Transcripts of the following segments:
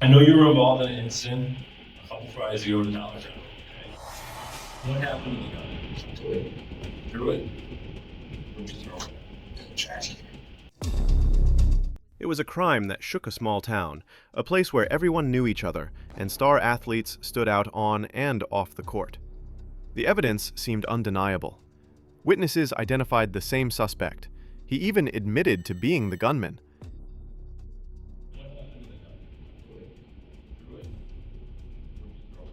I know you were involved in an incident a couple Fridays ago to Dollar General. Okay. What happened with the gun? Threw it. Threw it. Where'd you throw it? In the trash can. It was a crime that shook a small town, a place where everyone knew each other and star athletes stood out on and off the court. The evidence seemed undeniable. Witnesses identified the same suspect. He even admitted to being the gunman. What happened with the gun? Threw it. Threw it. Where'd you throw it?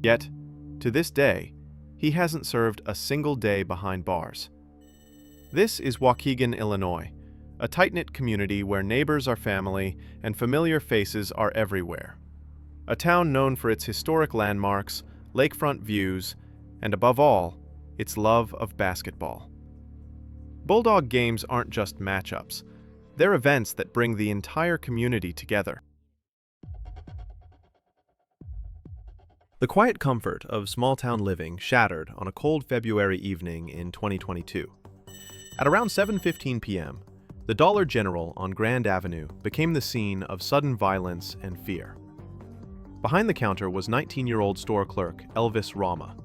Yet, to this day, he hasn't served a single day behind bars. This is Waukegan, Illinois, a tight-knit community where neighbors are family and familiar faces are everywhere. A town known for its historic landmarks, lakefront views, and above all, its love of basketball. Bulldog games aren't just matchups. They're events that bring the entire community together. The quiet comfort of small-town living shattered on a cold February evening in 2022. At around 7:15 p.m., the Dollar General on Grand Avenue became the scene of sudden violence and fear. Behind the counter was 19-year-old store clerk Elvis Rama,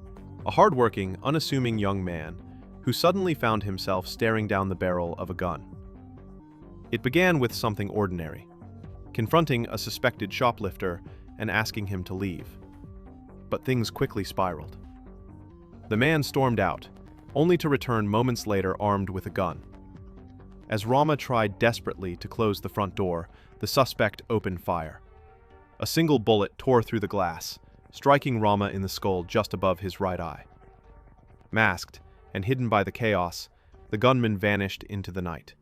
a hardworking, unassuming young man who suddenly found himself staring down the barrel of a gun. It began with something ordinary, confronting a suspected shoplifter and asking him to leave. But things quickly spiraled. The man stormed out, only to return moments later armed with a gun. As Rama tried desperately to close the front door, the suspect opened fire. A single bullet tore through the glass, striking Rama in the skull just above his right eye. Masked and hidden by the chaos, the gunman vanished into the night,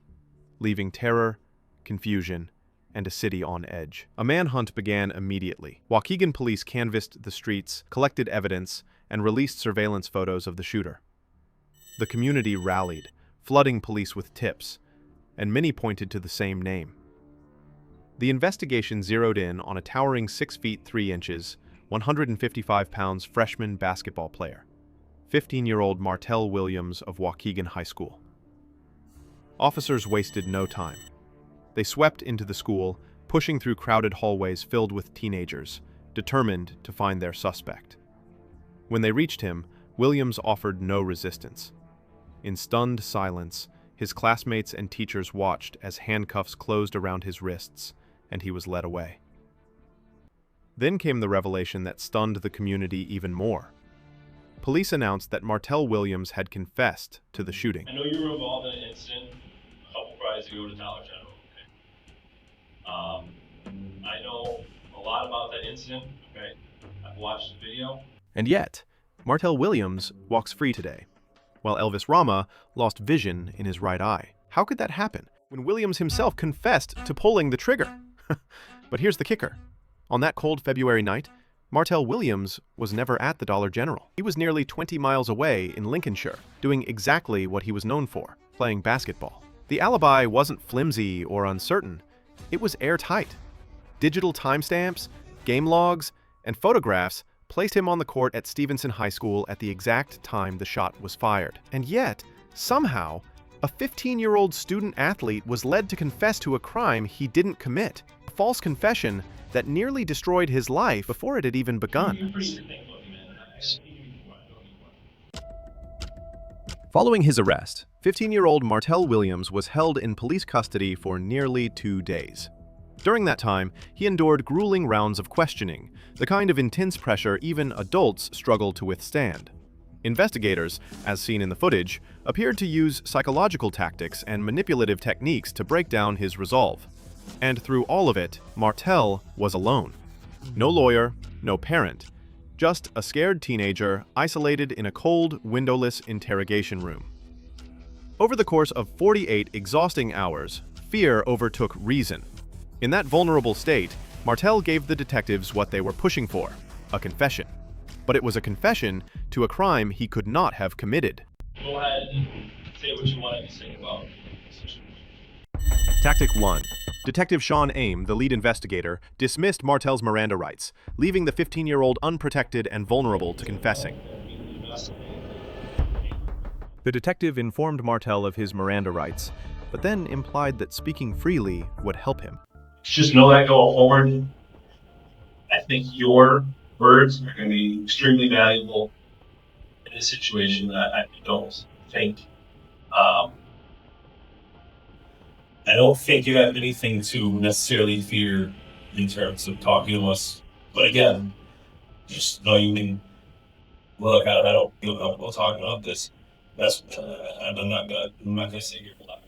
leaving terror, confusion, and a city on edge. A manhunt began immediately. Waukegan police canvassed the streets, collected evidence, and released surveillance photos of the shooter. The community rallied, flooding police with tips, and many pointed to the same name. The investigation zeroed in on a towering 6 feet 3 inches, 155 pounds freshman basketball player, 15-year-old Martel Williams of Waukegan High School. Officers wasted no time. They swept into the school, pushing through crowded hallways filled with teenagers, determined to find their suspect. When they reached him, Williams offered no resistance. In stunned silence, his classmates and teachers watched as handcuffs closed around his wrists, and he was led away. Then came the revelation that stunned the community even more. Police announced that Martel Williams had confessed to the shooting. I know you were involved in an incident a couple Fridays ago to Dollar General. I know a lot about that incident. Okay, I've watched the video. And yet, Martel Williams walks free today, while Elvis Rama lost vision in his right eye. How could that happen when Williams himself confessed to pulling the trigger? But here's the kicker. On that cold February night, Martel Williams was never at the Dollar General. He was nearly 20 miles away in Lincolnshire, doing exactly what he was known for, playing basketball. The alibi wasn't flimsy or uncertain. It was airtight. Digital timestamps, game logs, and photographs placed him on the court at Stevenson High School at the exact time the shot was fired. And yet, somehow, a 15-year-old student athlete was led to confess to a crime he didn't commit. A false confession that nearly destroyed his life before it had even begun. Following his arrest, 15-year-old Martel Williams was held in police custody for nearly 2 days. During that time, he endured grueling rounds of questioning, the kind of intense pressure even adults struggle to withstand. Investigators, as seen in the footage, appeared to use psychological tactics and manipulative techniques to break down his resolve. And through all of it, Martel was alone. No lawyer, no parent, just a scared teenager isolated in a cold, windowless interrogation room. Over the course of 48 exhausting hours, fear overtook reason. In that vulnerable state, Martel gave the detectives what they were pushing for, a confession. But it was a confession to a crime he could not have committed. Go ahead and say what you wanted to say about the situation. Tactic 1. Detective Sean Aim, the lead investigator, dismissed Martel's Miranda rights, leaving the 15-year-old unprotected and vulnerable to confessing. The detective informed Martel of his Miranda rights, but then implied that speaking freely would help him. Just know that going forward, I think your words are going to be extremely valuable in this situation. I don't think, um, I don't think you have anything to necessarily fear in terms of talking to us. But again, just know you can look. I don't feel comfortable talking about this. That's I'm not gonna say you're lying.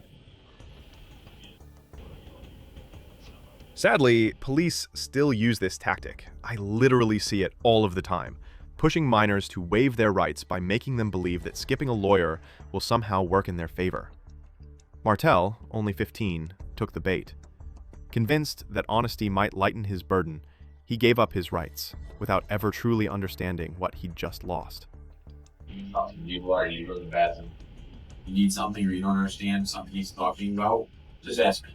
Sadly, police still use this tactic. I literally see it all of the time, pushing minors to waive their rights by making them believe that skipping a lawyer will somehow work in their favor. Martel, only 15, took the bait. Convinced that honesty might lighten his burden, he gave up his rights, without ever truly understanding what he'd just lost. You go to the bathroom. You need something or you don't understand something he's talking about, just ask me.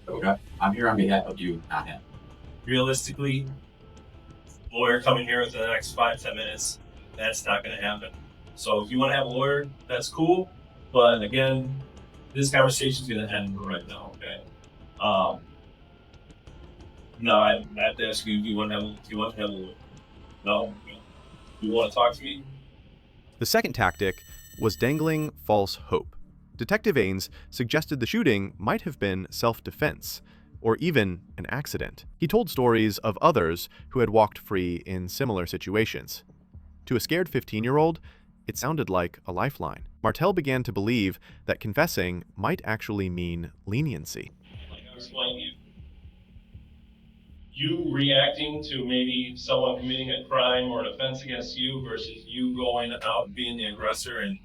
Okay? I'm here on behalf of you, not him. Realistically, lawyer coming here within the next 5-10 minutes, that's not going to happen. So if you want to have a lawyer, that's cool. But again, this conversation is going to end right now. Okay. No, I have to ask you, do you want to have a lawyer? No. You want to talk to me? The second tactic was dangling false hope. Detective Ains suggested the shooting might have been self-defense, or even an accident. He told stories of others who had walked free in similar situations. To a scared 15-year-old, it sounded like a lifeline. Martel began to believe that confessing might actually mean leniency. Like I explained to you, you reacting to maybe someone committing a crime or an offense against you versus you going out and being the aggressor and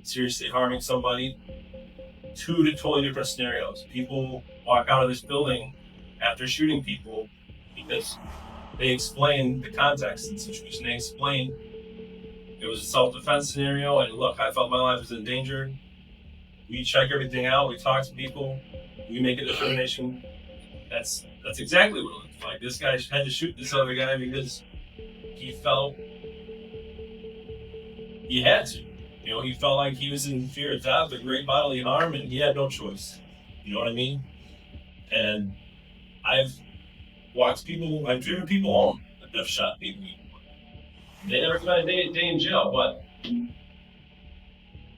seriously harming somebody, two totally different scenarios. People walk out of this building after shooting people because they explain the context of the situation. They explain it was a self-defense scenario, and look, I felt my life was in danger. We check everything out, we talk to people, we make a determination. That's exactly what it looks like. This guy had to shoot this other guy because he felt he had to. You know, he felt like he was in fear of death or great bodily harm, and he had no choice. You know what I mean? And I've driven people home that have shot people. They never spent a day in jail, but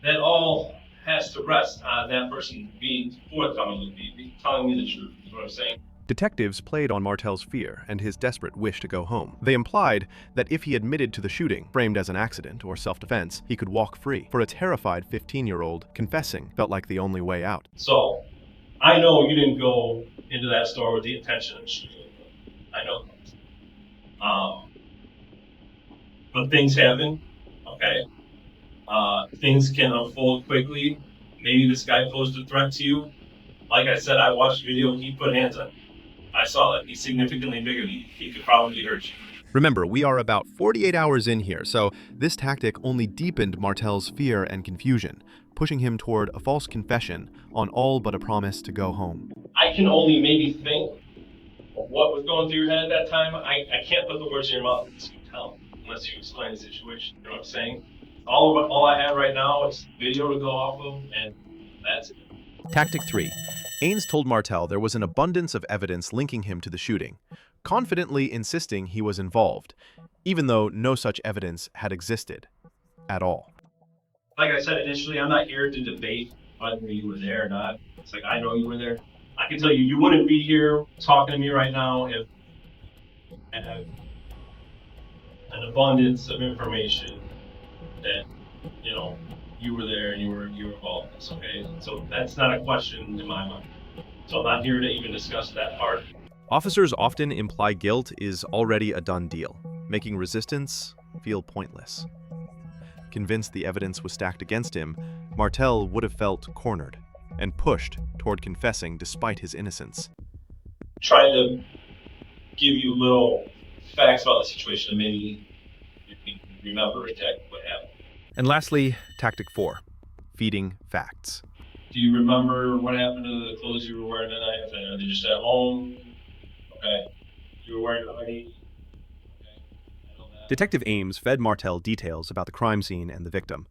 that all has to rest on that person being forthcoming with me, telling me the truth, is what I'm saying. Detectives played on Martel's fear and his desperate wish to go home. They implied that if he admitted to the shooting, framed as an accident or self-defense, he could walk free. For a terrified 15-year-old, confessing felt like the only way out. So, I know you didn't go into that store with the intention of shooting. I know. But things happen, okay? Things can unfold quickly. Maybe this guy posed a threat to you. Like I said, I watched the video and he put hands on you. I saw that. He's significantly bigger than you. He could probably hurt you. Remember, we are about 48 hours in here, so this tactic only deepened Martel's fear and confusion, pushing him toward a false confession on all but a promise to go home. I can only maybe think of what was going through your head at that time. I can't put the words in your mouth unless you tell, unless you explain the situation. You know what I'm saying? All I have right now is video to go off of, and that's it. Tactic 3. Ains told Martel there was an abundance of evidence linking him to the shooting, confidently insisting he was involved, even though no such evidence had existed at all. Like I said initially, I'm not here to debate whether you were there or not. It's like, I know you were there. I can tell you, you wouldn't be here talking to me right now if you had an abundance of information that, you know, you were there and you were involved in this, okay? So that's not a question in my mind. So I'm not here to even discuss that part. Officers often imply guilt is already a done deal, making resistance feel pointless. Convinced the evidence was stacked against him, Martel would have felt cornered and pushed toward confessing despite his innocence. Trying to give you little facts about the situation and maybe you can remember exactly what happened. And lastly, Tactic 4, feeding facts. Do you remember what happened to the clothes you were wearing that night? Are they just at home? Okay. You were wearing a hoodie? Okay. I know that. Detective Ames fed Martel details about the crime scene and the victim,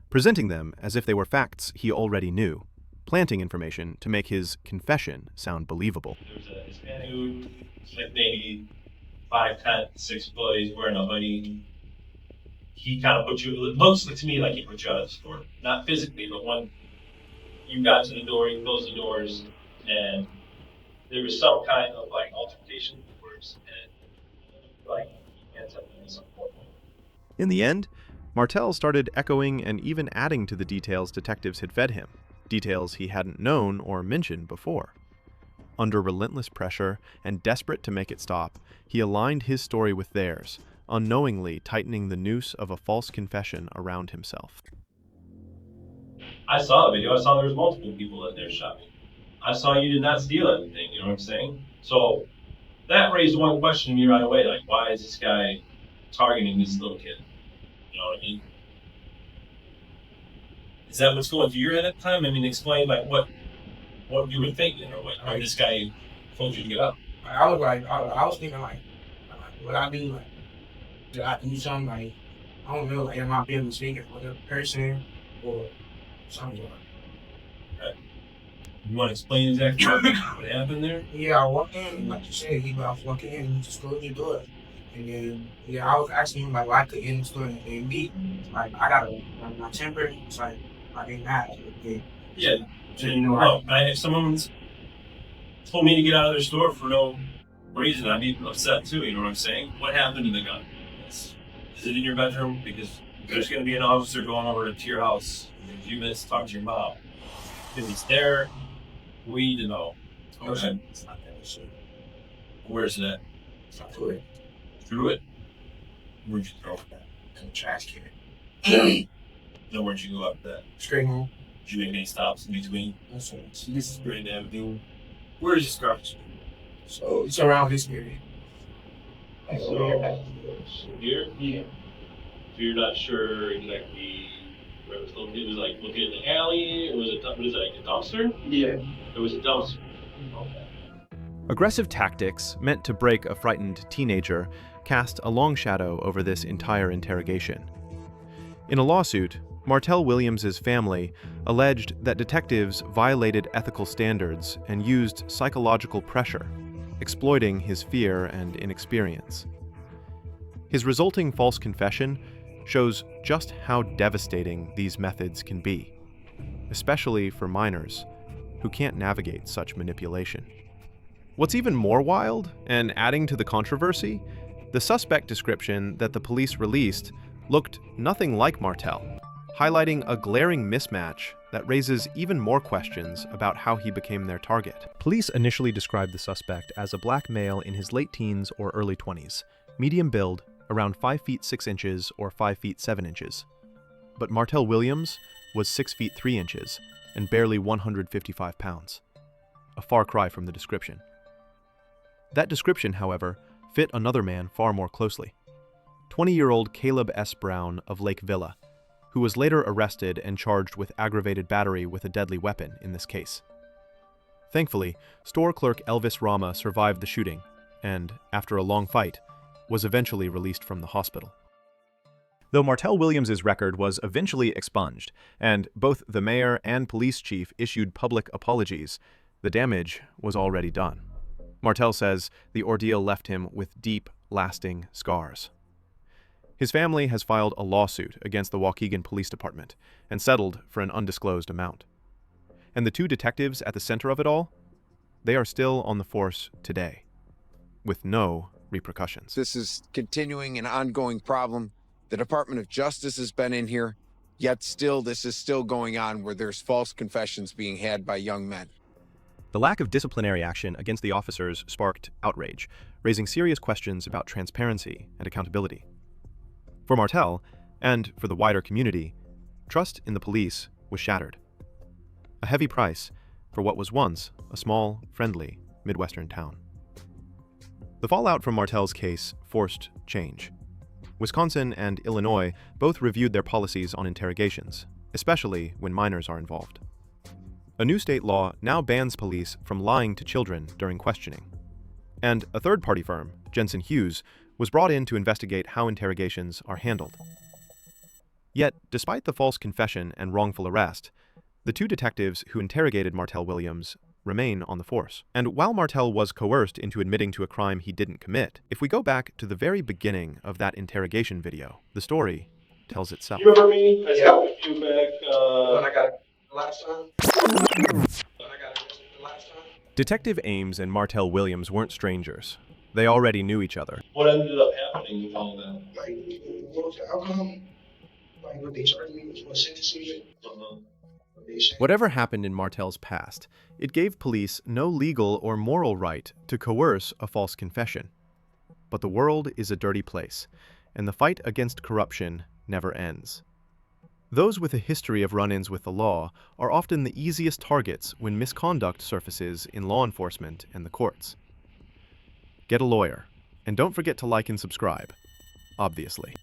presenting them as if they were facts he already knew. planting information to make his confession sound believable. There's a Hispanic dude, he's like maybe 5'10", 6 foot, he's wearing a hoodie. He kind of put you, it looks to me like he put you out of the store. Not physically, but when you got to the door, he closed the doors, and there was some kind of like altercation words, and like he ends up doing something. In the end, Martel started echoing and even adding to the details detectives had fed him, details he hadn't known or mentioned before. Under relentless pressure and desperate to make it stop, he aligned his story with theirs, unknowingly tightening the noose of a false confession around himself. I saw the video. I saw there was multiple people in there shopping. I saw you did not steal anything, you know what I'm saying? So that raised one question to me right away, like, why is this guy targeting this little kid? You know what I mean? Is that what's going through your head at the time? I mean, explain like what you were thinking, or what how this guy told you to get up. I was thinking like, what I do, like, did I do something like, I don't know, like, am I being mistaken for the person or something like that. You want to explain exactly what happened there? Yeah, I walked in, like you said, I was walking in and he just closed the door. And then, yeah, I was asking him, like, why I could get in the store and meet. Like, I got my temper, it's like, I didn't have it. Yeah. So, you know, If someone's told me to get out of their store for no reason, I'd be upset too, you know what I'm saying? What happened to the gun? Is it in your bedroom? Because there's going to be an officer going over to your house in a few minutes to talk to your mom. If he's there, we need to know. Okay. It's not that shit. Where's it at? It's not through it. Through it? Where'd you throw it? In the trash can. Then where'd you go after that? Straight home. Did you make any stops in between? That's it. So this is Grand Avenue? Where's your garbage? So it's around this area. So, here? Yeah. So you're not sure exactly where it was located? It was like located in the alley, or was it, what is it, like a dumpster? Yeah. It was a dumpster. Okay. Aggressive tactics meant to break a frightened teenager cast a long shadow over this entire interrogation. In a lawsuit, Martel Williams' family alleged that detectives violated ethical standards and used psychological pressure, exploiting his fear and inexperience. His resulting false confession shows just how devastating these methods can be, especially for minors who can't navigate such manipulation. What's even more wild, and adding to the controversy, the suspect description that the police released looked nothing like Martel, highlighting a glaring mismatch that raises even more questions about how he became their target. Police initially described the suspect as a black male in his late teens or early 20s, medium build, around 5 feet 6 inches or 5 feet 7 inches. But Martel Williams was 6 feet 3 inches and barely 155 pounds. A far cry from the description. That description, however, fit another man far more closely. 20-year-old Caleb S. Brown of Lake Villa, who was later arrested and charged with aggravated battery with a deadly weapon in this case. Thankfully, store clerk Elvis Rama survived the shooting and, after a long fight, was eventually released from the hospital. Though Martel Williams' record was eventually expunged, and both the mayor and police chief issued public apologies, the damage was already done. Martel says the ordeal left him with deep, lasting scars. His family has filed a lawsuit against the Waukegan Police Department and settled for an undisclosed amount. And the two detectives at the center of it all, they are still on the force today, with no repercussions. This is continuing an ongoing problem. The Department of Justice has been in here, yet still this is still going on where there's false confessions being had by young men. The lack of disciplinary action against the officers sparked outrage, raising serious questions about transparency and accountability. For Martel, and for the wider community, trust in the police was shattered. A heavy price for what was once a small, friendly Midwestern town. The fallout from Martel's case forced change. Wisconsin and Illinois both reviewed their policies on interrogations, especially when minors are involved. A new state law now bans police from lying to children during questioning. And a third-party firm, Jensen Hughes, was brought in to investigate how interrogations are handled. Yet, despite the false confession and wrongful arrest, The two detectives who interrogated Martel Williams remain on the force. And while Martel was coerced into admitting to a crime he didn't commit, if we go back to the very beginning of that interrogation video, the story tells itself. You remember me? I spoke with you back, When I got it last time. When I got arrested the last time. Detective Ames and Martel Williams weren't strangers. They already knew each other. What ended up happening with all that? Like, what was the outcome? Like, what they charged me was what sentencing me. What they said. Whatever happened in Martel's past, it gave police no legal or moral right to coerce a false confession. But the world is a dirty place, and the fight against corruption never ends. Those with a history of run-ins with the law are often the easiest targets when misconduct surfaces in law enforcement and the courts. Get a lawyer, and don't forget to like and subscribe, obviously.